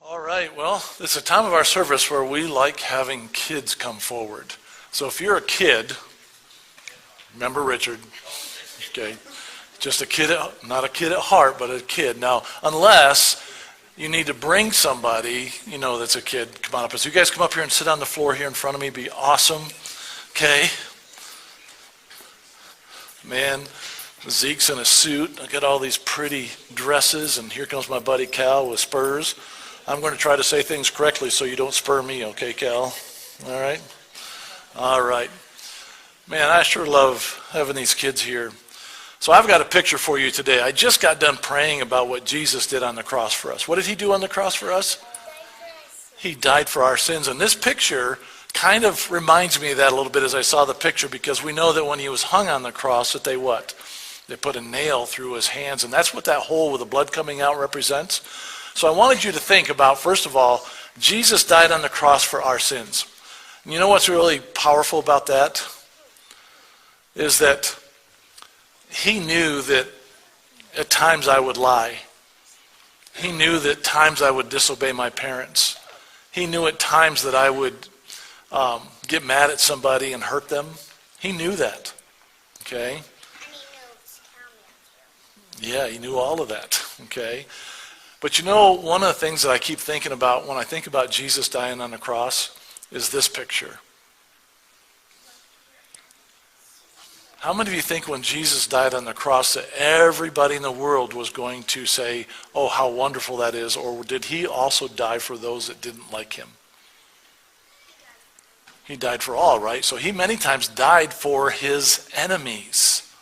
All right, well, it's a time of our service where we like having kids come forward. So if you're a kid, remember Richard, okay, just a kid, not a kid at heart, but a kid. Now, unless you need to bring somebody, that's a kid, come on up. So you guys come up here and sit on the floor here in front of me, be awesome, okay? Man, Zeke's in a suit. I got all these pretty dresses, and here comes my buddy Cal with spurs. I'm going to try to say things correctly so you don't spur me, okay, Cal? All right? All right. Man, I sure love having these kids here. So I've got a picture for you today. I just got done praying about what Jesus did on the cross for us. What did he do on the cross for us? He died for our sins. And this picture kind of reminds me of that a little bit as I saw the picture, because we know that when he was hung on the cross that they what? They put a nail through his hands, and that's what that hole with the blood coming out represents. So I wanted you to think about, first of all, Jesus died on the cross for our sins. And you know what's really powerful about that? Is that he knew that at times I would lie. He knew that at times I would disobey my parents. He knew at times that I would get mad at somebody and hurt them. He knew that. Okay? Yeah, he knew all of that. Okay? But one of the things that I keep thinking about when I think about Jesus dying on the cross is this picture. How many of you think when Jesus died on the cross that everybody in the world was going to say, oh, how wonderful that is? Or did he also die for those that didn't like him? He died for all, right? So he many times died for his enemies.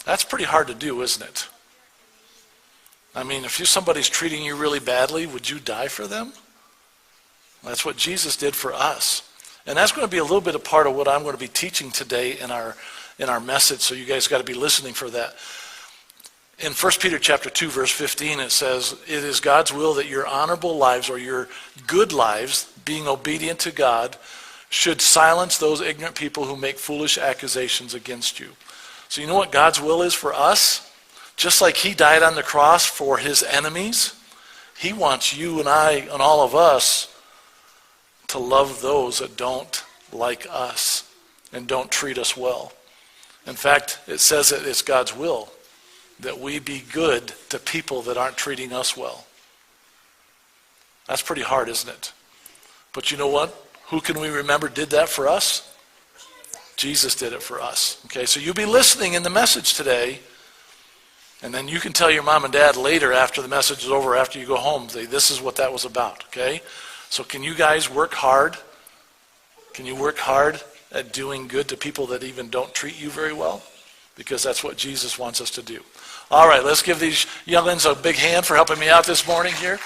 That's pretty hard to do, isn't it? I mean, if somebody's treating you really badly, would you die for them? That's what Jesus did for us. And that's going to be a little bit of part of what I'm going to be teaching today in our message, so you guys got to be listening for that. In 1 Peter chapter 2, verse 15, it says, it is God's will that your honorable lives, or your good lives, being obedient to God, should silence those ignorant people who make foolish accusations against you. So you know what God's will is for us? Just like he died on the cross for his enemies, he wants you and I and all of us to love those that don't like us and don't treat us well. In fact, it says that it's God's will that we be good to people that aren't treating us well. That's pretty hard, isn't it? But you know what? Who can we remember did that for us? Jesus did it for us. Okay, so you'll be listening in the message today. And then you can tell your mom and dad later after the message is over, after you go home, say, this is what that was about, okay? So can you guys work hard? Can you work hard at doing good to people that even don't treat you very well? Because that's what Jesus wants us to do. All right, let's give these young'uns a big hand for helping me out this morning here.